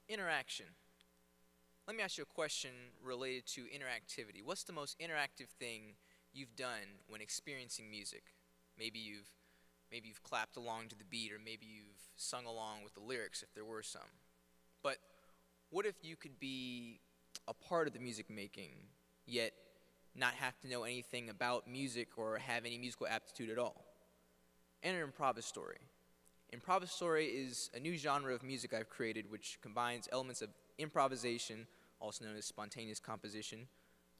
Interaction. Let me ask you a question related to interactivity. What's the most interactive thing you've done when experiencing music? Maybe you've clapped along to the beat, or maybe you've sung along with the lyrics if there were some. But what if you could be a part of the music making, yet not have to know anything about music or have any musical aptitude at all? Enter ImproviStory. ImproviStory is a new genre of music I've created which combines elements of improvisation, also known as spontaneous composition,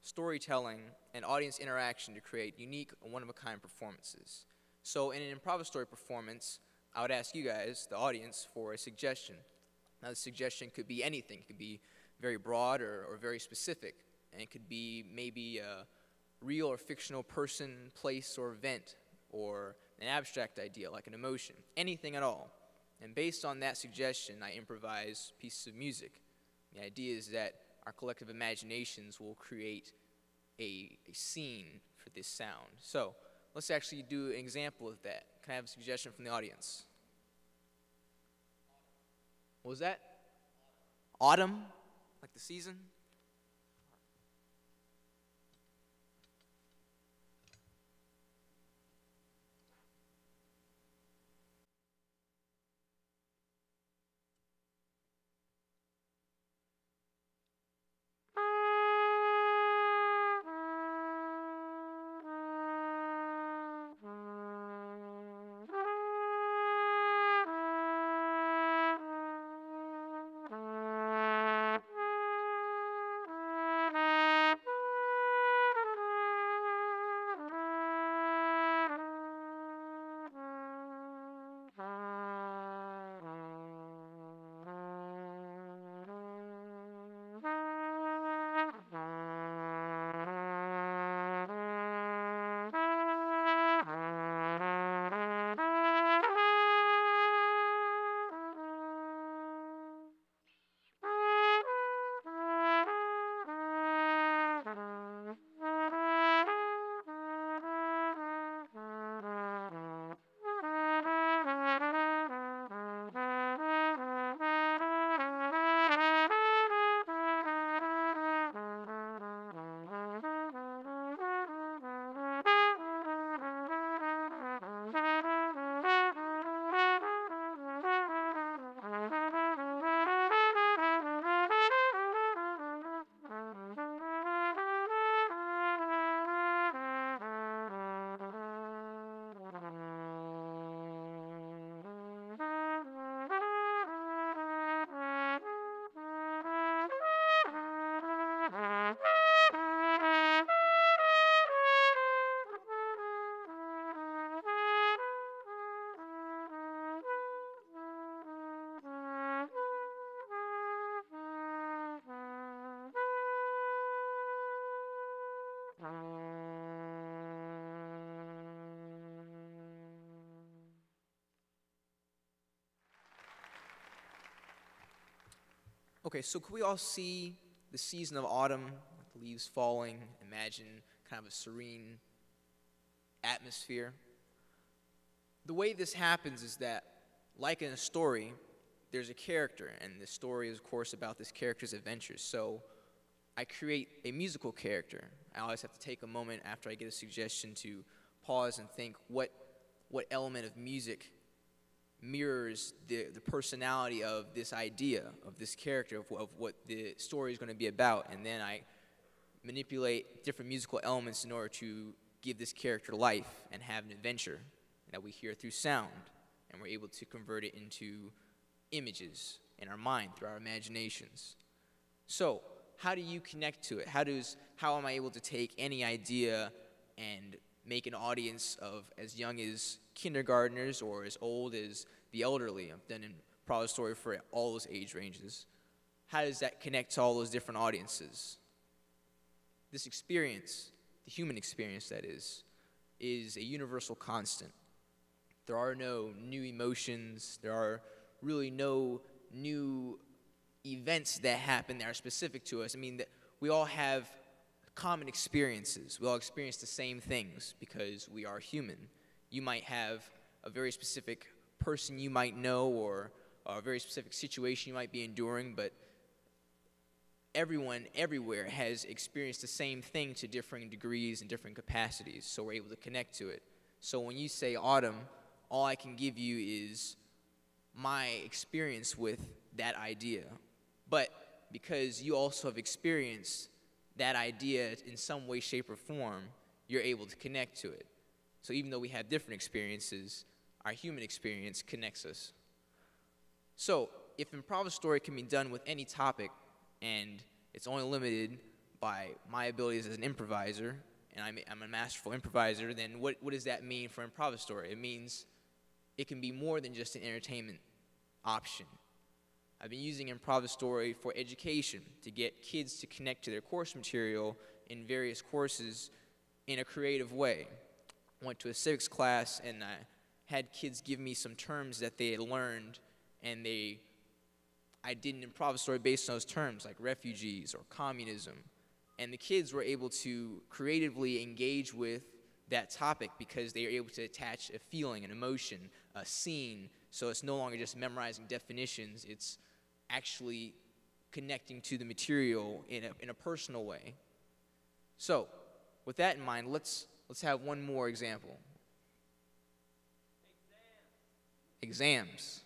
storytelling, and audience interaction to create unique and one-of-a-kind performances. So in an ImproviStory performance, I would ask you guys, the audience, for a suggestion. Now the suggestion could be anything. It could be very broad or very specific. And it could be maybe a real or fictional person, place, or event, or an abstract idea like an emotion, anything at all. And based on that suggestion, I improvise pieces of music. The idea is that our collective imaginations will create a scene for this sound. So let's actually do an example of that. Can I have a suggestion from the audience? What was that? Autumn? Like the season? Okay, so could we all see the season of autumn, with the leaves falling, imagine kind of a serene atmosphere? The way this happens is that, like in a story, there's a character, and the story is, of course, about this character's adventures. So I create a musical character. I always have to take a moment after I get a suggestion to pause and think what element of music mirrors the personality of this idea, of this character, of what the story is going to be about. And then I manipulate different musical elements in order to give this character life and have an adventure that we hear through sound. And we're able to convert it into images in our mind through our imaginations. So how do you connect to it? How am I able to take any idea and make an audience of as young as kindergartners or as old as the elderly? I've done ImproviStory for all those age ranges. How does that connect to all those different audiences? This experience, the human experience that is a universal constant. There are no new emotions. There are really no new events that happen that are specific to us. I mean, we all have common experiences. We all experience the same things because we are human. You might have a very specific person you might know, or a very specific situation you might be enduring, but everyone everywhere has experienced the same thing to differing degrees and different capacities, so we're able to connect to it. So when you say autumn, all I can give you is my experience with that idea. But because you also have experienced that idea in some way, shape, or form, you're able to connect to it. So even though we have different experiences, our human experience connects us. So if ImproviStory can be done with any topic, and it's only limited by my abilities as an improviser, and I'm a masterful improviser, then what does that mean for ImproviStory? It means it can be more than just an entertainment option. I've been using ImproviStory for education, to get kids to connect to their course material in various courses in a creative way. I went to a civics class and I had kids give me some terms that they had learned, and I did an ImproviStory based on those terms, like refugees or communism. And the kids were able to creatively engage with that topic because they were able to attach a feeling, an emotion, a scene. So it's no longer just memorizing definitions, it's actually connecting to the material in a personal way. So, with that in mind, let's have one more example. Exams.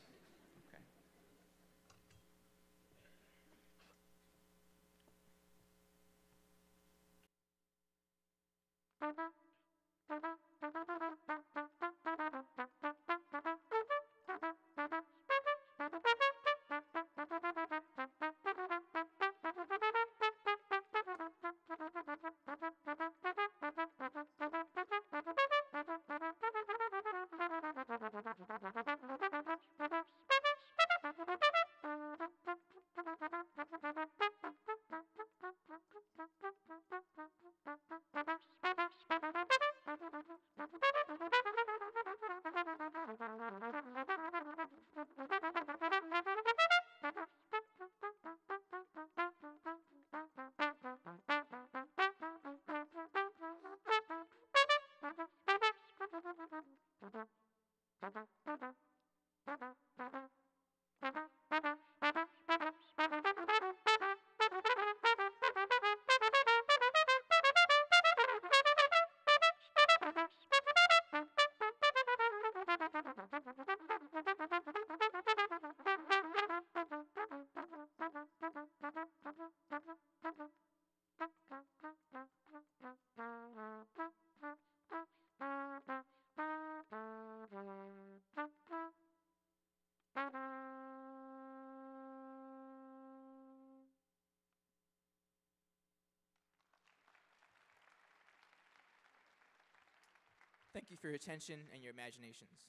Thank you for your attention and your imaginations.